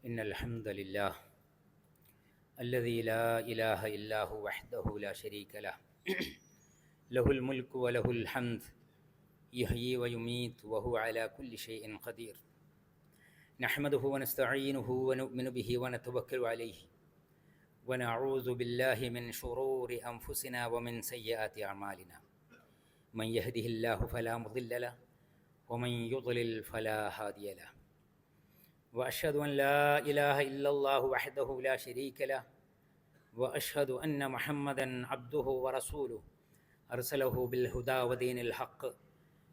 إن الحمد لله الذي لا إله إلا هو وحده لا شريك له له الملك وله الحمد يحيي ويميت وهو على كل شيء قدير نحمده ونستعينه ونؤمن به ونتوكل عليه ونعوذ بالله من شرور أنفسنا ومن سيئات أعمالنا من يهده الله فلا مضل له ومن يضلل فلا هادي له وأشهد أن لا إله إلا الله وحده لا شريك له وأشهد أن محمدًا عبده ورسوله أرسله بالهدى ودين الحق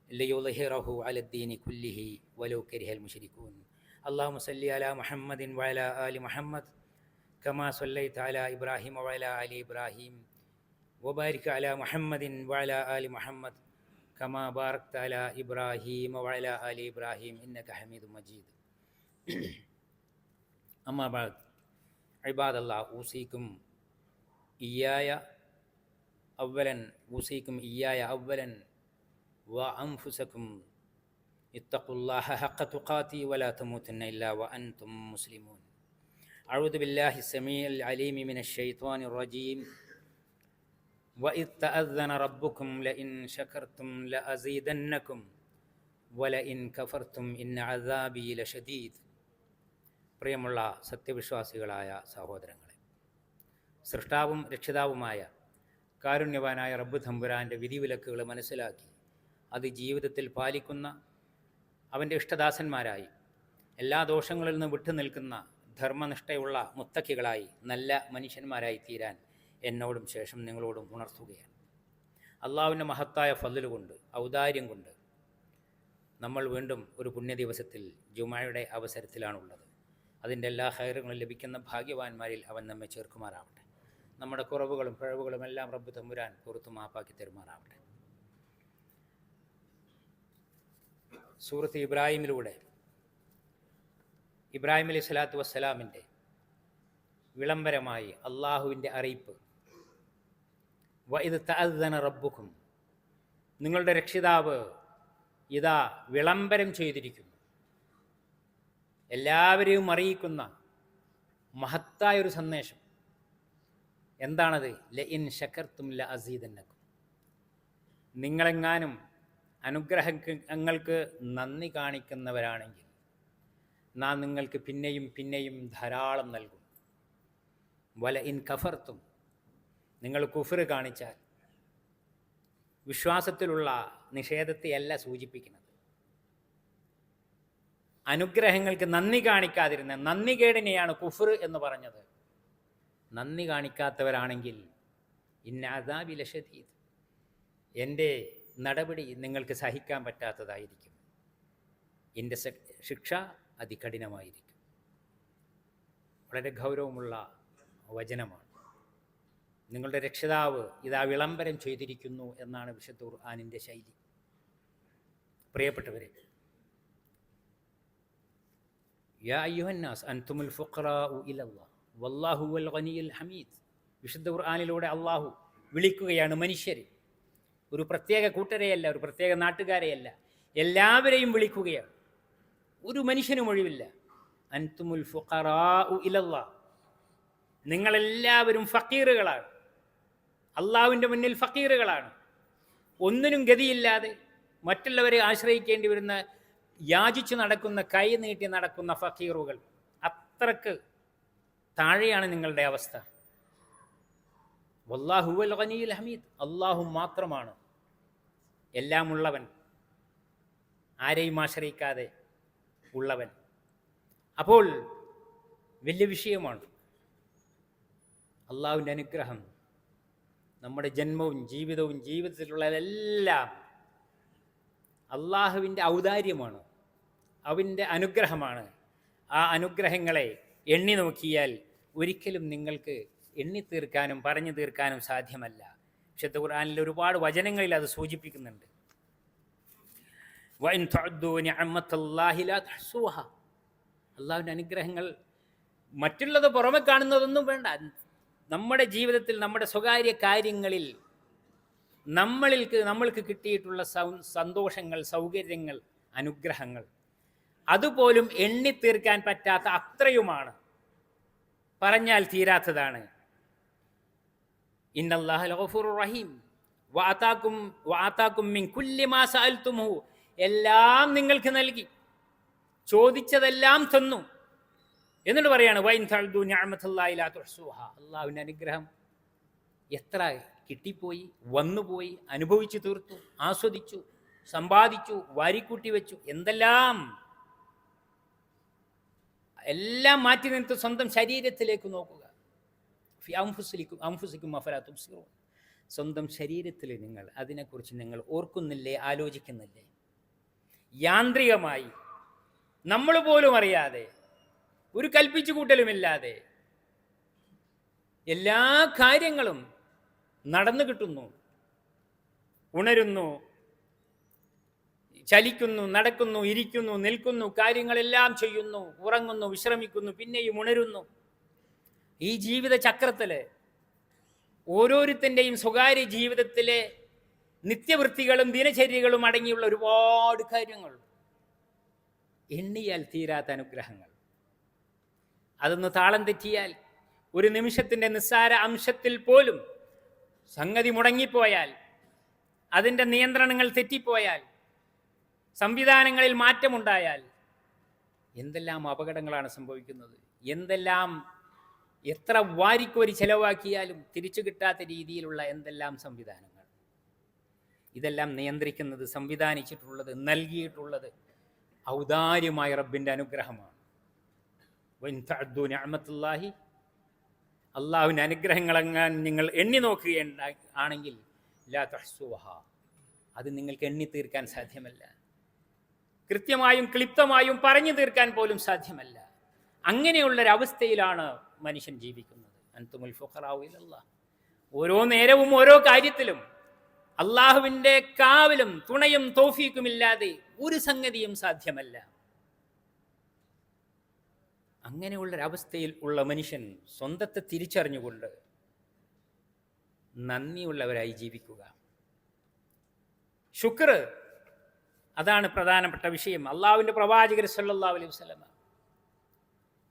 ليظهره على الدين كله ولو كره المشركون اللهم صل على محمد وعلى آل محمد كما صليت على إبراهيم وعلى آل إبراهيم وبارك على محمد وعلى آل محمد كما باركت على إبراهيم وعلى آل إبراهيم إنك حميد مجيد أما بعد عباد الله أوصيكم إياي أولا وأنفسكم اتقوا الله حق تقاته ولا تموتن إلا وأنتم مسلمون أعوذ بالله السميع العليم من الشيطان الرجيم وإذ تأذن ربكم لئن شكرتم لأزيدنكم ولئن كفرتم إن عذابي لشديد പ്രിയമുള്ള സത്യവിശ്വാസികളായ സഹോദരങ്ങളെ, സൃഷ്ടാവും രക്ഷിതാവുമായ കാരുണ്യവാനായ റബ്ബ് തമ്പുരാൻ്റെ വിധിവിലക്കുകൾ മനസ്സിലാക്കി അത് ജീവിതത്തിൽ പാലിക്കുന്ന അവൻ്റെ ഇഷ്ടദാസന്മാരായി എല്ലാ ദോഷങ്ങളിൽ നിന്ന് വിട്ടുനിൽക്കുന്ന ധർമ്മനിഷ്ഠയുള്ള മുത്തക്കികളായി നല്ല മനുഷ്യന്മാരായി തീരാൻ എന്നോടും ശേഷം നിങ്ങളോടും ഉണർത്തുകയാണ്. അള്ളാഹുവിൻ്റെ മഹത്തായ ഫضل കൊണ്ട്, ഔദാര്യം കൊണ്ട് നമ്മൾ വീണ്ടും ഒരു പുണ്യദിവസത്തിൽ ജുമായുടെ അവസരത്തിലാണുള്ളത്. അതിൻ്റെ എല്ലാ ഖൈറുകളും ലഭിക്കുന്ന ഭാഗ്യവാന്മാരിൽ അവൻ നമ്മെ ചേർക്കുമാറാവട്ടെ. നമ്മുടെ കുറവുകളും പിഴവുകളും എല്ലാം റബ്ബ് തമ്പുരാൻ പുറത്തു മാപ്പാക്കി തരുമാറാവട്ടെ. സൂറത്ത് ഇബ്രാഹിമിലൂടെ ഇബ്രാഹിം അലൈഹി സ്വലാത്തു വസ്സലാമിൻ്റെ വിളംബരമായി അള്ളാഹുവിൻ്റെ അറിയിപ്പ്, വഇദ് തഅദ്ദന റബ്ബുക്കും, നിങ്ങളുടെ രക്ഷിതാവ് ഇതാ വിളംബരം ചെയ്തിരിക്കുന്നു, എല്ലാവരെയും അറിയിക്കുന്ന മഹത്തായൊരു സന്ദേശം. എന്താണത്? ലഇൻ ശകർത്തും ലഅസീദന്നക്കും, നിങ്ങളെങ്ങാനും അനുഗ്രഹങ്ങൾക്ക് നന്ദി കാണിക്കുന്നവരാണെങ്കിൽ നാം നിങ്ങൾക്ക് പിന്നെയും പിന്നെയും ധാരാളം നൽകും. വലഇൻ കഫർത്തും, നിങ്ങൾ കുഫ്ർ കാണിച്ചാൽ, വിശ്വാസത്തിലുള്ള നിഷേധത്തെയല്ല സൂചിപ്പിക്കുന്നത്. അനുഗ്രഹങ്ങൾക്ക് നന്ദി കാണിക്കാതിരുന്ന നന്ദികേടിനെയാണ് കുഫ്ർ എന്ന് പറഞ്ഞത്. നന്ദി കാണിക്കാത്തവരാണെങ്കിൽ ഇന്ന അദാബി ലശദീദ്, എൻ്റെ നടപടി നിങ്ങൾക്ക് സഹിക്കാൻ പറ്റാത്തതായിരിക്കും, എൻ്റെ ശിക്ഷ അതികഠിനമായിരിക്കും. വളരെ ഗൗരവമുള്ള വചനമാണ്. നിങ്ങളുടെ രക്ഷിതാവ് ഇതാ വിളംബരം ചെയ്തിരിക്കുന്നു എന്നാണ് വിശുദ്ധ ഖുർആനിൻ്റെ ശൈലി. പ്രിയപ്പെട്ടവരെ, യാ അയ്യുഹന്നാസ് അൻതുമുൽ ഫുഖറാഉ ഇലല്ലാഹ് വല്ലാഹു വൽ ഗനിയുൽ ഹമീദ്. വിശുദ്ധ ഖുർആനിലൂടെ അള്ളാഹു വിളിക്കുകയാണ് മനുഷ്യരെ. ഒരു പ്രത്യേക കൂട്ടരെയല്ല, ഒരു പ്രത്യേക നാട്ടുകാരെയല്ല, എല്ലാവരെയും വിളിക്കുകയാണ്. ഒരു മനുഷ്യനും ഒഴിവില്ല. അൻതുമുൽ ഫുഖറാഉ ഇലല്ലാഹ്, നിങ്ങളെല്ലാവരും ഫക്കീറുകളാണ്, അള്ളാഹുവിൻ്റെ മുന്നിൽ ഫക്കീറുകളാണ്. ഒന്നിനും ഗതിയില്ലാതെ മറ്റുള്ളവരെ ആശ്രയിക്കേണ്ടി വരുന്ന, യാചിച്ചു നടക്കുന്ന, കൈ നീട്ടി നടക്കുന്ന ഫക്കീറുകൾ. അത്രക്ക് താഴെയാണ് നിങ്ങളുടെ അവസ്ഥ. വല്ലാഹു വൽ ഗനിയുൽ ഹമീദ്, അള്ളാഹു മാത്രമാണ് എല്ലാം ഉള്ളവൻ, ആരെയും ആശ്രയിക്കാതെ ഉള്ളവൻ. അപ്പോൾ വലിയ വിഷയമാണ് അള്ളാഹുവിൻ്റെ അനുഗ്രഹം. നമ്മുടെ ജന്മവും ജീവിതവും ജീവിതത്തിലുള്ളതെല്ലാം അള്ളാഹുവിൻ്റെ ഔദാര്യമാണ്, അവൻ്റെ അനുഗ്രഹമാണ്. ആ അനുഗ്രഹങ്ങളെ എണ്ണി നോക്കിയാൽ ഒരിക്കലും നിങ്ങൾക്ക് എണ്ണിത്തീർക്കാനും പറഞ്ഞു തീർക്കാനും സാധ്യമല്ല. വിശുദ്ധ ഖുർആനിൽ ഒരുപാട് വചനങ്ങളിൽ അത് സൂചിപ്പിക്കുന്നുണ്ട്. വഇൻ തഅദ്ദൂ നിഅമത്തല്ലാഹി ലാ തഹ്സൂഹാ, അള്ളാഹുവിൻ്റെ അനുഗ്രഹങ്ങൾ മറ്റുള്ളത് പുറമെ കാണുന്നതൊന്നും വേണ്ട. നമ്മുടെ ജീവിതത്തിൽ, നമ്മുടെ സ്വകാര്യ കാര്യങ്ങളിൽ നമ്മൾക്ക് കിട്ടിയിട്ടുള്ള സന്തോഷങ്ങൾ, സൗകര്യങ്ങൾ, അനുഗ്രഹങ്ങൾ അതുപോലും എണ്ണിത്തീർക്കാൻ പറ്റാത്ത അത്രയുമാണ്, പറഞ്ഞാൽ തീരാത്തതാണ്. ഇന്നല്ലാഹ ലഗഫൂറുർ റഹീം വആതാകും മിൻ കുല്ലി മാ സഅൽതുമുഹു, എല്ലാം നിങ്ങൾക്ക് നൽകി, ചോദിച്ചതെല്ലാം തന്നു. എന്നിട്ട് പറയാണ് വൈൻ തഅദു നിഅമതല്ലാഹി ലാ തുഹ്സുഹാ, അല്ലാഹുവിൻ്റെ അനുഗ്രഹം എത്ര കിട്ടിപ്പോയി, വന്നുപോയി, അനുഭവിച്ചു തീർത്തു, ആസ്വദിച്ചു, സമ്പാദിച്ചു, വാരിക്കൂട്ടി വെച്ചു, എന്തെല്ലാം. എല്ലാം മാറ്റി നിർത്തി സ്വന്തം ശരീരത്തിലേക്ക് നോക്കുക. സ്വന്തം ശരീരത്തിൽ നിങ്ങൾ അതിനെക്കുറിച്ച് നിങ്ങൾ ഓർക്കുന്നില്ലേ, ആലോചിക്കുന്നില്ലേ? യാന്ത്രികമായി നമ്മൾ പോലും അറിയാതെ, ഒരു കൽപ്പിച്ചു കൂട്ടലുമില്ലാതെ എല്ലാ കാര്യങ്ങളും നടന്നു കിട്ടുന്നു. ഉണരുന്നു, ചലിക്കുന്നു, നടക്കുന്നു, ഇരിക്കുന്നു, നിൽക്കുന്നു, കാര്യങ്ങളെല്ലാം ചെയ്യുന്നു, ഉറങ്ങുന്നു, വിശ്രമിക്കുന്നു, പിന്നെയും ഉണരുന്നു. ഈ ജീവിത ചക്രത്തില് ഓരോരുത്തൻ്റെയും സ്വകാര്യ ജീവിതത്തിലെ നിത്യവൃത്തികളും ദിനചര്യകളും അടങ്ങിയുള്ള ഒരുപാട് കാര്യങ്ങൾ, എണ്ണിയാൽ തീരാത്ത അനുഗ്രഹങ്ങൾ. അതൊന്ന് താളം തെറ്റിയാൽ, ഒരു നിമിഷത്തിൻ്റെ നിസ്സാര അംശത്തിൽ പോലും സംഗതി മുടങ്ങിപ്പോയാൽ, അതിൻ്റെ നിയന്ത്രണങ്ങൾ തെറ്റിപ്പോയാൽ, സംവിധാനങ്ങളിൽ മാറ്റമുണ്ടായാൽ എന്തെല്ലാം അപകടങ്ങളാണ് സംഭവിക്കുന്നത്. എന്തെല്ലാം, എത്ര വാരിക്കോരി ചെലവാക്കിയാലും തിരിച്ചു കിട്ടാത്ത രീതിയിലുള്ള എന്തെല്ലാം സംവിധാനങ്ങൾ. ഇതെല്ലാം നിയന്ത്രിക്കുന്നത്, സംവിധാനിച്ചിട്ടുള്ളത്, നൽകിയിട്ടുള്ളത് ഔദാര്യമായ റബ്ബിൻ്റെ അനുഗ്രഹമാണ്. അള്ളാഹുവിൻ്റെ അനുഗ്രഹങ്ങളെങ്ങാൻ നിങ്ങൾ എണ്ണി നോക്കുകയാണെങ്കിൽ ലാ തഹ്സുഹാ, അത് നിങ്ങൾക്ക് എണ്ണി തീർക്കാൻ സാധ്യമല്ല. കൃത്യമായും ക്ലിപ്തമായും പറഞ്ഞു തീർക്കാൻ പോലും സാധ്യമല്ല. അങ്ങനെയുള്ളൊരവസ്ഥയിലാണ് മനുഷ്യൻ ജീവിക്കുന്നത്. അൻതുമുൽ ഫുഖറാഉ ഇലല്ലാഹ്. ഓരോ നേരവും ഓരോ കാര്യത്തിലും അള്ളാഹുവിൻ്റെ കാവലും തുണയും തൗഫീഖുമില്ലാതെ ഒരു സംഗതിയും സാധ്യമല്ല. അങ്ങനെയുള്ളൊരവസ്ഥയിൽ ഉള്ള മനുഷ്യൻ സ്വന്തത്തെ തിരിച്ചറിഞ്ഞുകൊണ്ട് നന്ദിയുള്ളവരായി ജീവിക്കുക. ശുക്ർ, അതാണ് പ്രധാനപ്പെട്ട വിഷയം. അള്ളാഹുവിൻ്റെ പ്രവാചകർ സല്ലല്ലാഹു അലൈഹി വസല്ലമ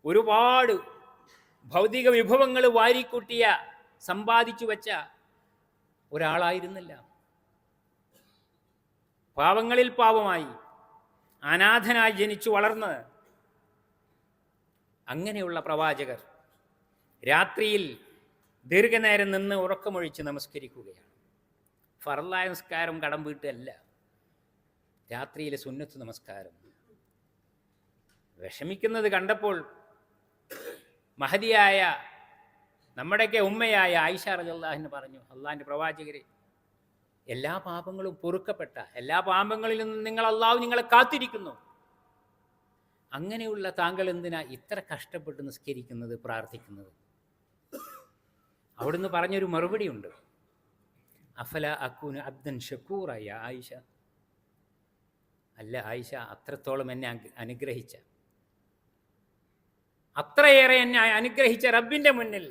ഒരുപാട് ഭൗതിക വിഭവങ്ങൾ വാരിക്കൂട്ടിയ, സമ്പാദിച്ചു വെച്ച ഒരാളായിരുന്നില്ല. പാവങ്ങളിൽ പാവമായി, അനാഥനായി ജനിച്ചു വളർന്ന് അങ്ങനെയുള്ള പ്രവാചകർ രാത്രിയിൽ ദീർഘനേരം നിന്ന് ഉറക്കമൊഴിച്ച് നമസ്കരിക്കുകയാണ്. ഫർളായ നമസ്കാരം കടം വീട്ടല്ല, രാത്രിയിലെ സുന്നത്ത് നമസ്കാരം. വിഷമിക്കുന്നത് കണ്ടപ്പോൾ മഹദിയായ നമ്മുടെയൊക്കെ ഉമ്മയായ ആയിഷ റളിയല്ലാഹു അൻഹ പറഞ്ഞു, അള്ളാഹിൻ്റെ പ്രവാചകരെ, എല്ലാ പാപങ്ങളും പൊറുക്കപ്പെട്ട, എല്ലാ പാപങ്ങളിൽ നിന്നും അള്ളാഹു നിങ്ങളെ കാത്തിരിക്കുന്നു. അങ്ങനെയുള്ള താങ്കൾ എന്തിനാ ഇത്ര കഷ്ടപ്പെട്ട് നിസ്കരിക്കുന്നത്, പ്രാർത്ഥിക്കുന്നത്? അവിടുന്ന് പറഞ്ഞൊരു മറുപടി ഉണ്ട്, അഫല അക്കൂന് അബ്ദൻ ഷക്കൂറായ ആയിഷ. അല്ല ആയിഷ, അത്രത്തോളം എന്നെ അനുഗ്രഹിച്ച, അത്രയേറെ എന്നെ അനുഗ്രഹിച്ച റബ്ബിൻ്റെ മുന്നിൽ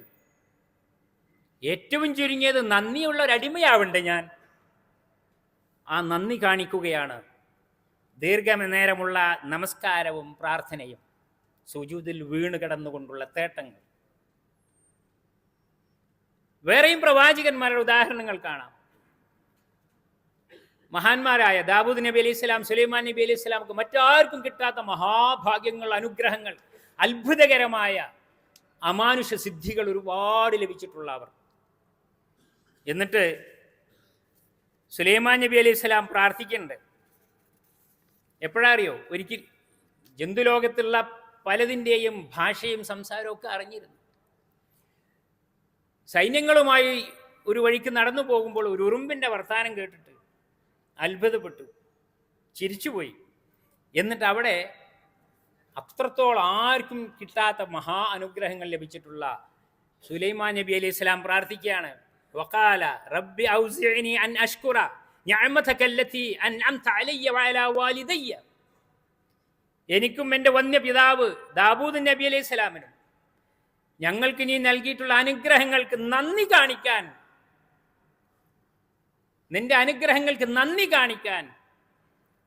ഏറ്റവും ചുരുങ്ങിയത് നന്ദിയുള്ള ഒരടിമയാവണ്ടേ ഞാൻ? ആ നന്ദി കാണിക്കുകയാണ് ദീർഘനേരമുള്ള നമസ്കാരവും പ്രാർത്ഥനയും, സുജൂദിൽ വീണ് കിടന്നുകൊണ്ടുള്ള തേട്ടങ്ങൾ. വേറെയും പ്രവാചകന്മാരുടെ ഉദാഹരണങ്ങൾ കാണാം. മഹാന്മാരായ ദാവൂദ് നബി അലൈഹി സ്വലാം, സുലൈമാൻ നബി അലൈഹി സ്വലാമുക്ക് മറ്റാർക്കും കിട്ടാത്ത മഹാഭാഗ്യങ്ങൾ, അനുഗ്രഹങ്ങൾ, അത്ഭുതകരമായ അമാനുഷ സിദ്ധികൾ ഒരുപാട് ലഭിച്ചിട്ടുള്ള അവർ. എന്നിട്ട് സുലൈമാൻ നബി അലൈഹി സ്വലാം പ്രാർത്ഥിക്കുന്നുണ്ട്. എപ്പോഴറിയോ? ഒരിക്കൽ ജന്തുലോകത്തുള്ള പലതിൻ്റെയും ഭാഷയും സംസാരവും ഒക്കെ അറിഞ്ഞിരുന്നു. സൈന്യങ്ങളുമായി ഒരു വഴിക്ക് നടന്നു പോകുമ്പോൾ ഒരു ഉറുമ്പിൻ്റെ വർത്താനം കേട്ടിട്ട് അത്ഭുതപ്പെട്ടു, ചിരിച്ചുപോയി. എന്നിട്ട് അവിടെ അത്രത്തോളം ആർക്കും കിട്ടാത്ത മഹാ അനുഗ്രഹങ്ങൾ ലഭിച്ചിട്ടുള്ള സുലൈമാൻ നബി അലൈഹി സ്വലാം പ്രാർത്ഥിക്കുകയാണ്, വഖാല റബ്ബി ഔസിഅനി അൻ അഷ്കുറ നിഅമതക അല്ലതി അൻഅംത അലയ്യ വഅലാ വാലിദയ്യ. എനിക്കും എൻ്റെ വന്യ പിതാവ് ദാവൂദ് നബി അലൈഹി സ്വലാമിനും ഞങ്ങൾക്ക് നീ നൽകിയിട്ടുള്ള അനുഗ്രഹങ്ങൾക്ക് നന്ദി കാണിക്കാൻ, നിന്റെ അനുഗ്രഹങ്ങൾക്ക് നന്ദി കാണിക്കാൻ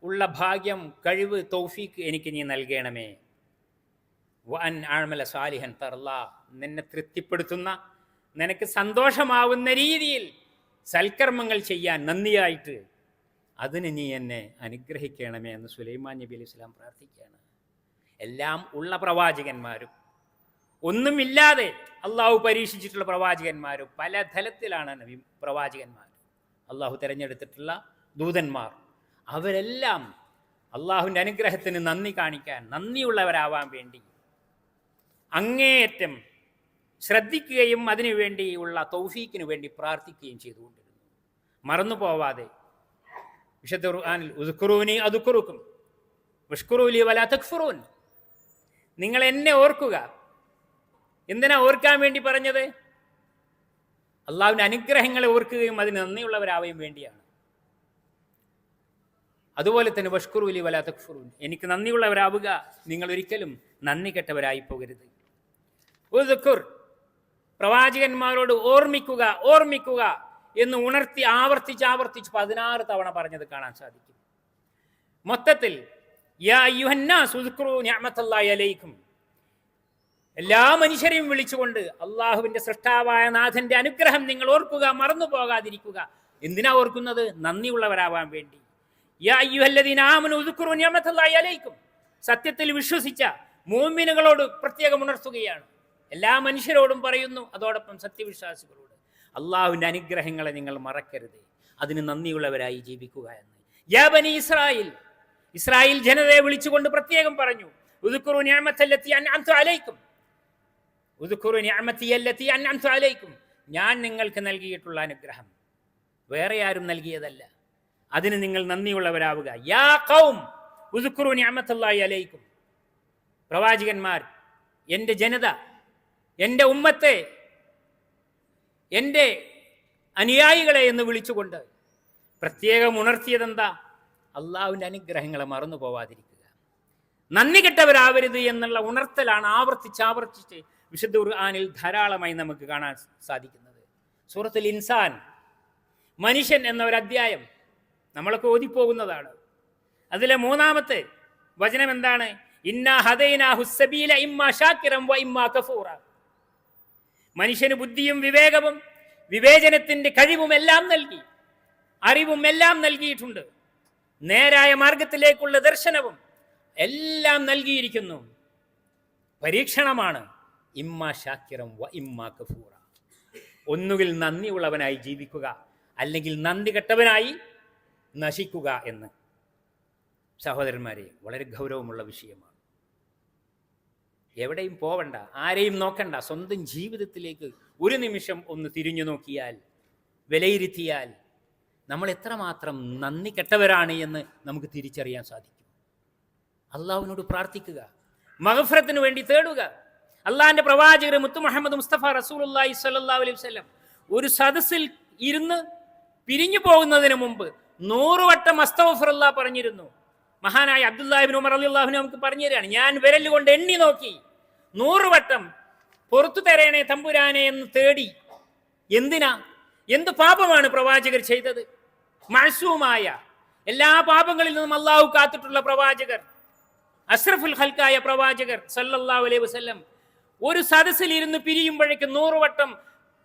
ഉള്ള ഭാഗ്യം, കഴിവ്, തൗഫീക്ക് എനിക്ക് നീ നൽകണമേ. വഅൻ അഅമല സാലിഹൻ തർലാ, നിന്നെ തൃപ്തിപ്പെടുത്തുന്ന, നിനക്ക് സന്തോഷമാവുന്ന രീതിയിൽ സൽക്കർമ്മങ്ങൾ ചെയ്യാൻ നന്ദിയായിട്ട് അതിന് നീ എന്നെ അനുഗ്രഹിക്കണമേ എന്ന് സുലൈമാൻ നബി അലൈഹി സ്വലാം പ്രാർത്ഥിക്കുകയാണ്. എല്ലാം ഉള്ള പ്രവാചകന്മാരും ഒന്നുമില്ലാതെ അള്ളാഹു പരീക്ഷിച്ചിട്ടുള്ള പ്രവാചകന്മാരും പല തലത്തിലാണ് പ്രവാചകന്മാർ, അള്ളാഹു തിരഞ്ഞെടുത്തിട്ടുള്ള ദൂതന്മാർ, അവരെല്ലാം അള്ളാഹുവിൻ്റെ അനുഗ്രഹത്തിന് നന്ദി കാണിക്കാൻ, നന്ദിയുള്ളവരാവാൻ വേണ്ടി അങ്ങേയറ്റം ശ്രദ്ധിക്കുകയും അതിനു വേണ്ടിയുള്ള തൗഫീക്കിന് വേണ്ടി പ്രാർത്ഥിക്കുകയും ചെയ്തുകൊണ്ടിരുന്നു. മറന്നു പോവാതെ വിശുദ്ധ ഖുർആനിൽ ഉദ്കുറൂനി അദ്കുറുക്കും വഷ്കുറൂലി വലാ തക്ഫുറൂൻ, നിങ്ങൾ എന്നെ ഓർക്കുക. എന്തിനാ ഓർക്കാൻ വേണ്ടി പറഞ്ഞത്? അള്ളാഹുവിൻ്റെ അനുഗ്രഹങ്ങളെ ഓർക്കുകയും അതിന് നന്ദിയുള്ളവരാവുകയും വേണ്ടിയാണ്. അതുപോലെ തന്നെ വഷ്കുറൂലി വലാ തക്ഫുറൂൻ, എനിക്ക് നന്ദിയുള്ളവരാവുക, നിങ്ങൾ ഒരിക്കലും നന്ദി കെട്ടവരായി പോകരുത്. ഉദ്കുർ, പ്രവാചകന്മാരോട് ഓർമ്മിക്കുക ഓർമ്മിക്കുക എന്ന് ഉണർത്തി ആവർത്തിച്ച് 16 തവണ പറഞ്ഞത് കാണാൻ സാധിക്കും. മൊത്തത്തിൽ യാ അയ്യുഹന്നാസ് ഉദ്കുറൂ നിഅമത്തല്ലാഹി അലൈക്കും, എല്ലാ മനുഷ്യരെയും വിളിച്ചുകൊണ്ട് അള്ളാഹുവിൻ്റെ സൃഷ്ടാവായ നാഥന്റെ അനുഗ്രഹം നിങ്ങൾ ഓർക്കുക, മറന്നു പോകാതിരിക്കുക. എന്തിനാ ഓർക്കുന്നത്? നന്ദിയുള്ളവരാവാൻ വേണ്ടി. യാ അയ്യുഹല്ലദീന ആമനൂ ഉദ്കുറൂ നിഅമത്തല്ലാഹി അലൈക്കും, സത്യത്തിൽ വിശ്വസിച്ച മുഅ്മിനുകളോട് പ്രത്യേകം ഉണർത്തുകയാണ്. എല്ലാ മനുഷ്യരോടും പറയുന്നു, അതോടൊപ്പം സത്യവിശ്വാസികളോട് അള്ളാഹുവിൻ്റെ അനുഗ്രഹങ്ങളെ നിങ്ങൾ മറക്കരുത്, അതിന് നന്ദിയുള്ളവരായി ജീവിക്കുക എന്ന്. യാ ബനി ഇസ്രായേൽ, ഇസ്രായേൽ ജനതയെ വിളിച്ചുകൊണ്ട് പ്രത്യേകം പറഞ്ഞു, ഉദ്കുറൂ നിഅമത്തല്ലത്തി അൻഅംതു അലൈക്കും, ഉദ്കുറൂ നിഅമത്തി അല്ലത്തി അൻഅംതു അലൈക്കും, ഞാൻ നിങ്ങൾക്ക് നൽകിയിട്ടുള്ള അനുഗ്രഹം വേറെ ആരും നൽകിയതല്ല, അതിന് നിങ്ങൾ നന്ദിയുള്ളവരാവുക. യാ ഖൗം ഉദ്കുറൂ നിഅമത്തല്ലാഹി അലൈക്കും, പ്രവാചകന്മാർ, എൻ്റെ ജനത, എൻ്റെ ഉമ്മത്തെ, എൻ്റെ അനുയായികളെ എന്ന് വിളിച്ചുകൊണ്ട് പ്രത്യേകം ഉണർത്തിയതെന്താ? അള്ളാഹുവിൻ്റെ അനുഗ്രഹങ്ങളെ മറന്നു പോവാതിരിക്കുക, നന്ദി കെട്ടവരാവരുത് എന്നുള്ള ഉണർത്തലാണ് ആവർത്തിച്ച് വിശുദ്ധ ഖുർആനിൽ ധാരാളമായി നമുക്ക് കാണാൻ സാധിക്കുന്നത്. സൂറത്തുൽ ഇൻസാൻ, മനുഷ്യൻ എന്ന ഒരു അധ്യായം നമ്മളൊക്കെ ഓതിപ്പോകുന്നതാണ്. അതിലെ 3-ാമത്തെ വചനം എന്താണ്? ഇന്നാ ഹദൈനാഹു സബീല ഇമ്മാ ശാകിറൻ വ ഇമ്മാ കഫൂറ, മനുഷ്യന് ബുദ്ധിയും വിവേകവും വിവേചനത്തിന്റെ കഴിവും എല്ലാം നൽകി, അറിവും എല്ലാം നൽകിയിട്ടുണ്ട്, നേരായ മാർഗത്തിലേക്കുള്ള ദർശനവും എല്ലാം നൽകിയിരിക്കുന്നു. പരീക്ഷണമാണ് ഇമ്മാ ശാകിറൻ വ ഇമ്മാ കഫൂറ, ഒന്നുകിൽ നന്ദിയുള്ളവനായി ജീവിക്കുക, അല്ലെങ്കിൽ നന്ദി കെട്ടവനായി നശിക്കുക എന്ന്. സഹോദരന്മാരെ, വളരെ ഗൗരവമുള്ള വിഷയമാണ്. എവിടെയും പോവണ്ട, ആരെയും നോക്കണ്ട, സ്വന്തം ജീവിതത്തിലേക്ക് ഒരു നിമിഷം ഒന്ന് തിരിഞ്ഞു നോക്കിയാൽ, വിലയിരുത്തിയാൽ നമ്മൾ എത്രമാത്രം നന്ദി കെട്ടവരാണ് എന്ന് നമുക്ക് തിരിച്ചറിയാൻ സാധിക്കും. അള്ളാഹുവിനോട് പ്രാർത്ഥിക്കുക, മഗ്ഫിറത്തിന് വേണ്ടി തേടുക. അള്ളാഹിന്റെ പ്രവാചകർ മുത്തു മുഹമ്മദ് മുസ്തഫ റസൂലുള്ളാഹി സ്വല്ലല്ലാഹു അലൈഹി വസല്ലം ഒരു സദസ്സിൽ ഇരുന്ന് പിരിഞ്ഞു പോകുന്നതിന് മുമ്പ് 100 വട്ടം അസ്തഗ്ഫിറുല്ലാഹ് പറഞ്ഞിരുന്നു. മഹാനായ അബ്ദുല്ലാഹി ഇബ്നു ഉമർ റളിയല്ലാഹു അൻഹു നമുക്ക് പറഞ്ഞു തരികയാണ്, ഞാൻ വിരൽ കൊണ്ട് എണ്ണി നോക്കി 100 വട്ടം പുറത്തു തരണേ തമ്പുരാനെ എന്ന് തേടി. എന്തിനാ? എന്ത് പാപമാണ് പ്രവാചകർ ചെയ്തത്? മഅ്സൂമായ, എല്ലാ പാപങ്ങളിൽ നിന്നും അള്ളാഹു കാത്തിട്ടുള്ള പ്രവാചകർ, അഷ്റഫുൽ ഖൽഖായ പ്രവാചകർ സല്ലല്ലാഹു അലൈഹി വസല്ലം ഒരു സദസ്സിൽ ഇരുന്ന് പിരിയുമ്പോഴേക്ക് 100 വട്ടം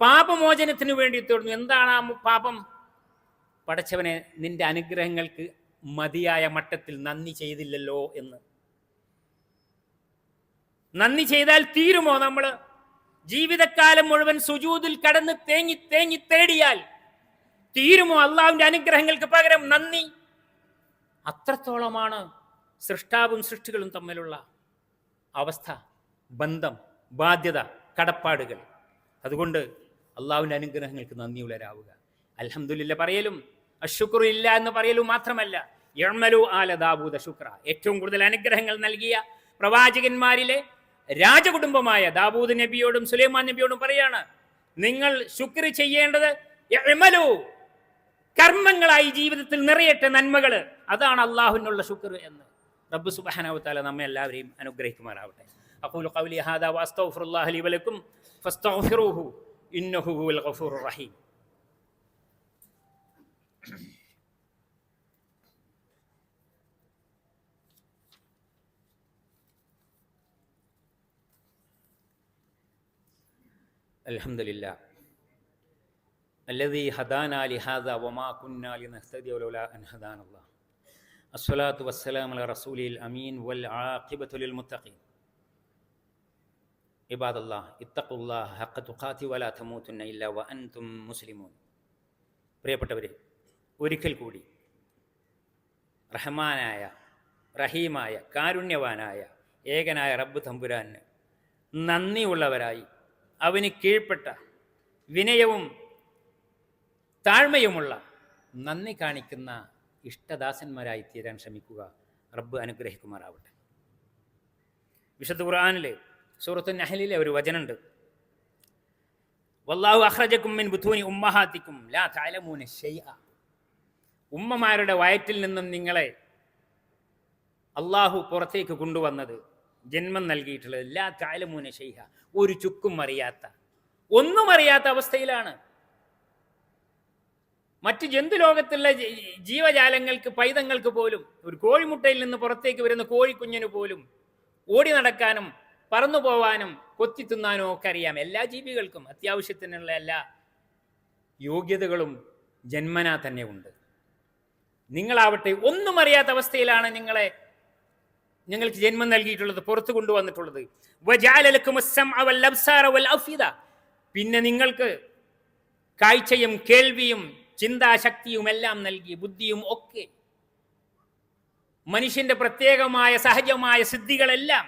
പാപമോചനത്തിന് വേണ്ടി തേടുന്നു. എന്താണ് ആ പാപം? പടച്ചവനെ, നിന്റെ അനുഗ്രഹങ്ങൾക്ക് മതിയായ മട്ടത്തിൽ നന്ദി ചെയ്തില്ലല്ലോ എന്ന്. നന്ദി ചെയ്താൽ തീരുമോ? നമ്മൾ ജീവിതകാലം മുഴുവൻ സുജൂദിൽ കടന്ന് തേങ്ങി തേങ്ങി തേടിയാൽ തീരുമോ അള്ളാഹുവിന്റെ അനുഗ്രഹങ്ങൾക്ക് പകരം നന്ദി? അത്രത്തോളമാണ് സൃഷ്ടാവും സൃഷ്ടികളും തമ്മിലുള്ള അവസ്ഥ, ബന്ധം, ബാധ്യത, കടപ്പാടുകൾ. അതുകൊണ്ട് അള്ളാഹുവിന്റെ അനുഗ്രഹങ്ങൾക്ക് നന്ദിയുള്ളവരാവുക. അൽഹംദുലില്ലാ പറയലും അശ്ശുക്റു ഇല്ല എന്ന് പറയലും മാത്രമല്ല, യഅ്മലു ആല ദാവൂദ ശുക്ര, ഏറ്റവും കൂടുതൽ അനുഗ്രഹങ്ങൾ നൽകിയ പ്രവാചകന്മാരിലെ രാജകുടുംബമായ ദാവൂദ് നബിയോടും സുലൈമാൻ നബിയോടും പറയാണ്, നിങ്ങൾ ശുക്ർ ചെയ്യേണ്ടത് യഅ്മലു, കർമ്മങ്ങളായി ജീവിതത്തിൽ നിറയട്ടെ നന്മകൾ. അതാണ് അള്ളാഹുവിനുള്ള ശുക്ർ എന്ന്. റബ്ബ് സുബ്ഹാനഹു വ തആല നമ്മെ എല്ലാവരെയും അനുഗ്രഹിക്കുമാറാവട്ടെ. അഖൂലു ഖൗലി ഹാദാ വഅസ്തഗ്ഫിറുല്ലാഹ ലി വലക്കും ഫസ്തഗ്ഫിറൂഹു ഇന്നഹു ഹുവൽ ഗഫൂറുർ റഹീം. അൽഹംദുലില്ലാ അല്ലദീ ഹദാനാ ലിഹാദാ വമാ കുന്നാ ലിനഹ്തദിയ ലൗലാ അൻ ഹദാനല്ലാഹ് അസ്സലാത്തു വസ്സലാമു അലാ റസൂലിൽ അമീൻ വൽ ആഖിബത്തു ലിൽ മുത്തഖീൻ ഇബാദല്ലാഹ് ഇത്തഖുല്ലാഹ ഹഖ്ക തുഖാതി വലാ തമൂതുന്ന ഇല്ലാ വഅൻതും മുസ്ലിമൂൻ. പ്രിയപ്പെട്ടവരെ, ഒരിക്കൽ കൂടി റഹ്മാനായ റഹീമായ കാരുണ്യവാനായ ഏകനായ റബ്ബ് തമ്പുരാന് നന്ദിയുള്ളവരായി അവന് കീഴ്പ്പെട്ട വിനയവും താഴ്മയുമുള്ള നന്ദി കാണിക്കുന്ന ഇഷ്ടദാസന്മാരായി തീരാൻ ശ്രമിക്കുക. റബ്ബ് അനുഗ്രഹിക്കുമാറാവട്ടെ. വിശുദ്ധ ഖുർആനിലെ സൂറത്തുൻ നഹ്ലിലെ ഒരു വചനമുണ്ട്, വല്ലാഹു അഖ്റജകും മിൻ ബുതൂനി ഉമ്മഹാതികും ലാ തഅലമൂന ശൈഅ. ഉമ്മമാരുടെ വയറ്റിൽ നിന്നും നിങ്ങളെ അള്ളാഹു പുറത്തേക്ക് കൊണ്ടുവന്നത്, ജന്മം നൽകിയിട്ടുള്ളത്, ലാ തഅലമൂന ശൈഅ, ഒരു ചുക്കും അറിയാത്ത, ഒന്നും അറിയാത്ത അവസ്ഥയിലാണ്. മറ്റ് ജന്തുലോകത്തുള്ള ജീവജാലങ്ങൾക്ക്, പൈതങ്ങൾക്ക് പോലും, ഒരു കോഴിമുട്ടയിൽ നിന്ന് പുറത്തേക്ക് വരുന്ന കോഴിക്കുഞ്ഞിന് പോലും ഓടി നടക്കാനും പറന്നു പോവാനും കൊത്തി തിന്നാനും ഒക്കെ അറിയാം. എല്ലാ ജീവികൾക്കും അത്യാവശ്യത്തിനുള്ള എല്ലാ യോഗ്യതകളും ജന്മനാ തന്നെ ഉണ്ട്. നിങ്ങളാവട്ടെ ഒന്നും അറിയാത്ത അവസ്ഥയിലാണ് നിങ്ങൾക്ക് ജന്മം നൽകിയിട്ടുള്ളത്, പുറത്തു കൊണ്ടുവന്നിട്ടുള്ളത്. പിന്നെ നിങ്ങൾക്ക് കാഴ്ചയും കേൾവിയും ചിന്താശക്തിയും എല്ലാം നൽകി, ബുദ്ധിയും ഒക്കെ. മനുഷ്യന്റെ പ്രത്യേകമായ സഹജമായ സിദ്ധികളെല്ലാം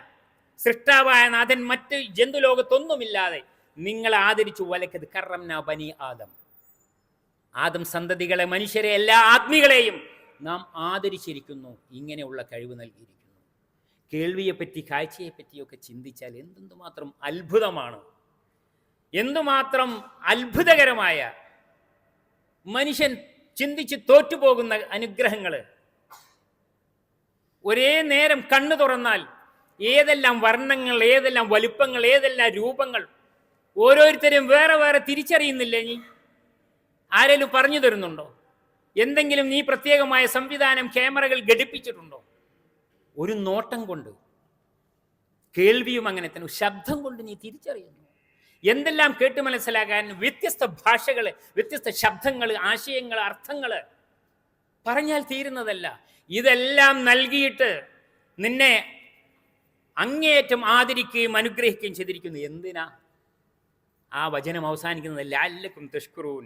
സൃഷ്ടാവായ നാഥൻ മറ്റ് ജന്തുലോകത്തൊന്നുമില്ലാതെ നിങ്ങളെ ആദരിച്ചു. വലക്കത് കറംനാ ബനി ആദം. ആദം സന്തതികളെ, മനുഷ്യരെ, എല്ലാ ആത്മീകളെയും നാം ആദരിച്ചിരിക്കുന്നു. ഇങ്ങനെയുള്ള കഴിവ് നൽകിയിരിക്കുന്നു. കേൾവിയെപ്പറ്റി, കാഴ്ചയെപ്പറ്റിയൊക്കെ ചിന്തിച്ചാൽ എന്തുമാത്രം അത്ഭുതമാണ്, എന്തുമാത്രം അത്ഭുതകരമായ, മനുഷ്യൻ ചിന്തിച്ച് തോറ്റുപോകുന്ന അനുഗ്രഹങ്ങൾ. ഒരേ നേരം കണ്ണു തുറന്നാൽ ഏതെല്ലാം വർണ്ണങ്ങൾ, ഏതെല്ലാം വലുപ്പങ്ങൾ, ഏതെല്ലാം രൂപങ്ങൾ, ഓരോരുത്തരും വേറെ വേറെ തിരിച്ചറിയുന്നില്ലേ? നീ ആരെങ്കിലും പറഞ്ഞു തരുന്നുണ്ടോ? എന്തെങ്കിലും നീ പ്രത്യേകമായ സംവിധാനം, ക്യാമറകൾ ഘടിപ്പിച്ചിട്ടുണ്ടോ? ഒരു നോട്ടം കൊണ്ട്. കേൾവിയും അങ്ങനെ തന്നെ, ശബ്ദം കൊണ്ട് നീ തിരിച്ചറിയുന്നു. എന്തെല്ലാം കേട്ട് മനസ്സിലാക്കാൻ വ്യത്യസ്ത ഭാഷകൾ, വ്യത്യസ്ത ശബ്ദങ്ങൾ, ആശയങ്ങൾ, അർത്ഥങ്ങൾ പറഞ്ഞാൽ തീരുന്നതല്ല. ഇതെല്ലാം നൽകിയിട്ട് നിന്നെ അങ്ങേയറ്റം ആദരിക്കുകയും അനുഗ്രഹിക്കുകയും ചെയ്തിരിക്കുന്നു. എന്തിനാ? ആ വചനം അവസാനിക്കുന്നത് ലഅല്ലക്കും തഷ്കുറൂൻ.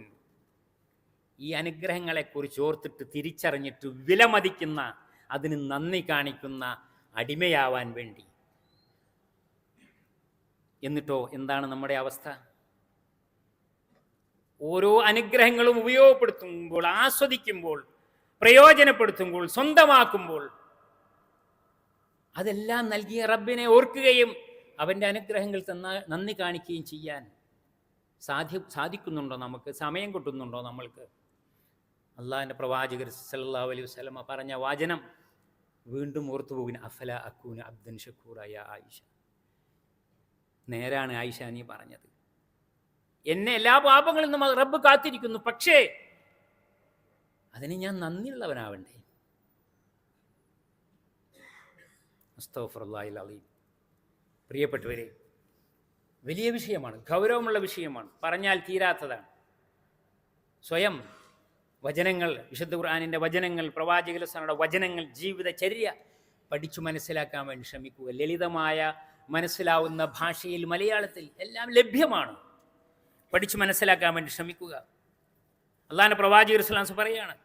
ഈ അനുഗ്രഹങ്ങളെക്കുറിച്ച് ഓർത്തിട്ട് തിരിച്ചറിഞ്ഞിട്ട് വിലമതിക്കുന്ന, അതിന് നന്ദി കാണിക്കുന്ന അടിമയാവാൻ വേണ്ടി. എന്നിട്ടോ എന്താണ് നമ്മുടെ അവസ്ഥ? ഓരോ അനുഗ്രഹങ്ങളും ഉപയോഗപ്പെടുത്തുമ്പോൾ, ആസ്വദിക്കുമ്പോൾ, പ്രയോജനപ്പെടുത്തുമ്പോൾ, സ്വന്തമാക്കുമ്പോൾ അതെല്ലാം നൽകിയ റബ്ബിനെ ഓർക്കുകയും അവൻ്റെ അനുഗ്രഹങ്ങൾ നന്ദി കാണിക്കുകയും ചെയ്യാൻ സാധിക്കുന്നുണ്ടോ? നമുക്ക് സമയം കിട്ടുന്നുണ്ടോ? നമ്മൾക്ക് അള്ളാഹിൻ്റെ പ്രവാചകർ സല്ലല്ലാഹു അലൈഹി വസല്ലമ പറഞ്ഞ വാചനം വീണ്ടും ഓർത്തു പോകുന്ന, അഫല അക്കൂന അബ്ദൻ ഷക്കൂറായ ആയിഷ. നേരാണ് ആയിഷ നീ പറഞ്ഞത്. എന്നെ എല്ലാ പാപങ്ങളിൽ നിന്നും റബ്ബ് കാത്തിരിക്കുന്നു, പക്ഷേ അതിന് ഞാൻ നന്ദിയുള്ളവനാവണ്ടേ? അസ്തഗ്ഫിറുല്ലാഹിൽ അലീം. പ്രിയപ്പെട്ടവരെ, വലിയ വിഷയമാണ്, ഗൗരവമുള്ള വിഷയമാണ്, പറഞ്ഞാൽ തീരാത്തതാണ്. സ്വയം വചനങ്ങൾ, വിശുദ്ധ ഖുർആനിൻ്റെ വചനങ്ങൾ, പ്രവാചകരുടെ വചനങ്ങൾ, ജീവിതചര്യ പഠിച്ചു മനസ്സിലാക്കാൻ വേണ്ടി ശ്രമിക്കുക. ലളിതമായ, മനസ്സിലാവുന്ന ഭാഷയിൽ, മലയാളത്തിൽ എല്ലാം ലഭ്യമാണ്. പഠിച്ചു മനസ്സിലാക്കാൻ വേണ്ടി ശ്രമിക്കുക. അള്ളാഹുവിൻ്റെ പ്രവാചകർ സ്വല്ലല്ലാഹു അലൈഹി വസല്ലം പറയാണ്,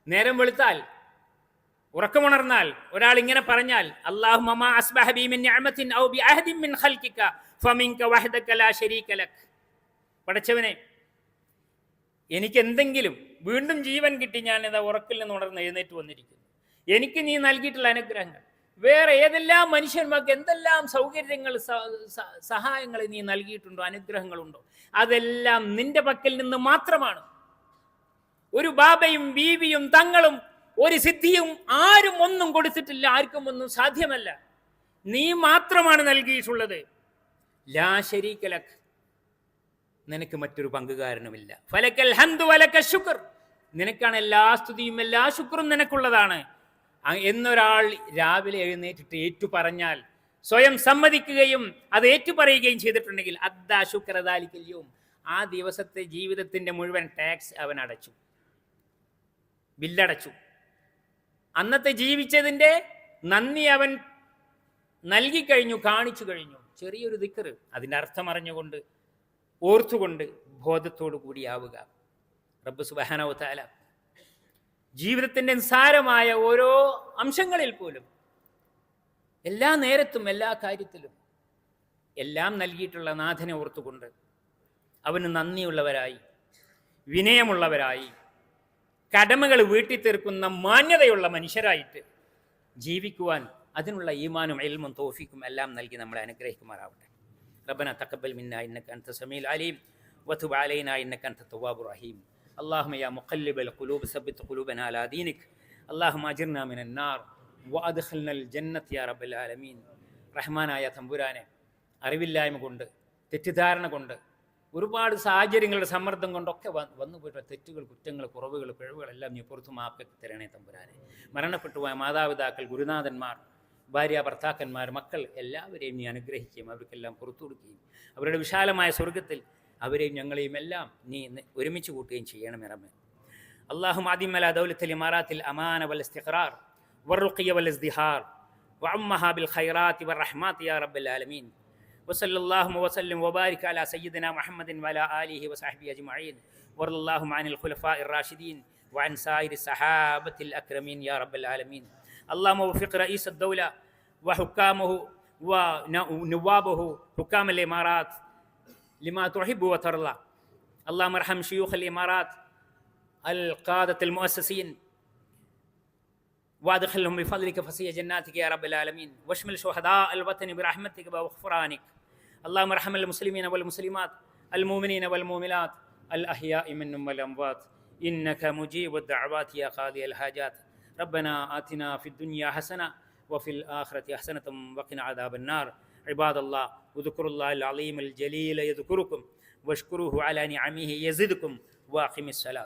നേരം വെളുത്താൽ, ഉറക്കമുണർന്നാൽ ഒരാൾ ഇങ്ങനെ പറഞ്ഞാൽ, അല്ലാഹുമ്മ മാ അസ്ബഹ ബി മിൻ നിഅമത്തിൻ ഔ ബി അഹദിൻ മിൻ ഖൽഖിക ഫമിൻക വഹ്ദക ലാ ശരീക ലക്. പടച്ചവനെ, എനിക്ക് എന്തെങ്കിലും വീണ്ടും ജീവൻ കിട്ടി, ഞാൻ ഇതാ ഉറക്കിൽ നിന്ന് ഉണർന്ന് എഴുന്നേറ്റ് വന്നിരിക്കുന്നു. എനിക്ക് നീ നൽകിയിട്ടുള്ള അനുഗ്രഹങ്ങൾ, വേറെ ഏതെല്ലാം മനുഷ്യന്മാർക്ക് എന്തെല്ലാം സൗകര്യങ്ങൾ, സഹായങ്ങൾ നീ നൽകിയിട്ടുണ്ടോ, അനുഗ്രഹങ്ങളുണ്ടോ, അതെല്ലാം നിന്റെ പക്കൽ നിന്ന് മാത്രമാണ്. ഒരു ബാബയും ബീവിയും തങ്ങളും ഒരു സിദ്ധിയും ആരും ഒന്നും കൊടുത്തിട്ടില്ല, ആർക്കും ഒന്നും സാധ്യമല്ല. നീ മാത്രമാണ് നൽകിയിട്ടുള്ളത്. ലാ ശരീക ലക്, നിനക്ക് മറ്റൊരു പങ്കുകാരനുമില്ല. ഫലക്കൽ ഹംദു വലക ശുക്ർ, നിനക്കാണ് എല്ലാ സ്തുതിയും എല്ലാ ശുക്രും നിനക്കുള്ളതാണ് എന്നൊരാൾ രാവിലെ എഴുന്നേറ്റിട്ട് ഏറ്റു പറഞ്ഞാൽ സ്വയം സമ്മതിക്കുകയും അത് ഏറ്റുപറയുകയും ചെയ്തിട്ടുണ്ടെങ്കിൽ അദ്ദാ ശുക്ര ദാലിക്കൽ യൗം, ആ ദിവസത്തെ ജീവിതത്തിന്റെ മുഴുവൻ ടാക്സ് അവൻ അടച്ചു, ബില്ലടച്ചു. അന്നത്തെ ജീവിച്ചതിൻ്റെ നന്ദി അവൻ നൽകിക്കഴിഞ്ഞു, കാണിച്ചു കഴിഞ്ഞു. ചെറിയൊരു ദിക്ർ, അതിൻ്റെ അർത്ഥം അറിഞ്ഞുകൊണ്ട് ഓർത്തുകൊണ്ട് ബോധത്തോടു കൂടിയാവുക. റബ്ബ് സുബ്ഹാനഹു വ തആല ജീവിതത്തിൻ്റെ നിസ്സാരമായ ഓരോ അംശങ്ങളിൽ പോലും, എല്ലാ നേരത്തും എല്ലാ കാര്യത്തിലും എല്ലാം നൽകിയിട്ടുള്ള നാഥനെ ഓർത്തുകൊണ്ട് അവന് നന്ദിയുള്ളവരായി, വിനയമുള്ളവരായി, കടമകൾ വീട്ടിത്തീർക്കുന്ന മാന്യതയുള്ള മനുഷ്യരായിട്ട് ജീവിക്കുവാൻ അതിനുള്ള ഈമാനും ഇൽമും തൗഫീഖും എല്ലാം നൽകി നമ്മളെ അനുഗ്രഹിക്കുമാറാവട്ടെ. റബ്ബന തഖബ്ബൽ മിന്നാ ഇന്നക അൻത സമീഉൽ അലീം വതുബ് അലൈനാ ഇന്നക അൻത തവ്വാബുർ റഹീം. اللهم يا مقلب القلوب ثبت قلوبنا على دينك. اللهم اجرنا من النار وادخلنا الجنة يا رب العالمين. റഹ്മാനായ തമ്പുരാനെ, അറിവില്ലായ്മ കൊണ്ട്, തെറ്റിദ്ധാരണ കൊണ്ട്, ഒരുപാട് സാഹചര്യങ്ങളുടെ സമ്മർദ്ദം കൊണ്ടൊക്കെ വന്നു പോയിട്ടുള്ള തെറ്റുകൾ, കുറ്റങ്ങൾ, കുറവുകൾ, പിഴവുകളെല്ലാം നീ പുറത്തു മാപ്പി തരണേ തമ്പുരാനെ. മരണപ്പെട്ടുപോയ മാതാപിതാക്കൾ, ഗുരുനാഥന്മാർ, ഭാര്യ, ഭർത്താക്കന്മാർ, മക്കൾ എല്ലാവരെയും നീ അനുഗ്രഹിക്കുകയും അവർക്കെല്ലാം പുറത്തു കൊടുക്കുകയും അവരുടെ വിശാലമായ സ്വർഗത്തിൽ അവരെയും ഞങ്ങളെയും എല്ലാം നീ ഒരുമിച്ച് കൂട്ടുകയും ചെയ്യണമേ റബ്ബേ. اللهم أدم على دولة الإمارات الأمان والاستقرار والرقي والازدهار وعمها بالخيرات والرحمات يا رب العالمين. وصلى اللهم وسلم وبارك على سيدنا محمد وعلى آله وصحبه أجمعين. وارض اللهم عن الخلفاء الراشدين وعن سائر الصحابة الأكرمين يا رب العالمين. اللهم وفق رئيس الدولة وحكامه ونوابه حكام الإمارات لما تحب وترضى. اللهم ارحم شيوخ الإمارات القادة المؤسسين وادخلهم بفضلك فسيح جناتك يا رب العالمين. واشمل شهداء الوطن برحمتك وغفرانك. اللهم ارحم المسلمين والمسلمات المؤمنين والمؤمنات الأحياء منهم والأموات إنك مجيب الدعوات يا قاضي الحاجات. ربنا آتنا في الدنيا حسنة وفي الآخرة حسنة وقنا عذاب النار. عباد الله اذكروا الله العظيم الجليل يذكركم واشكروه على نعمه يزدكم واقم الصلاة.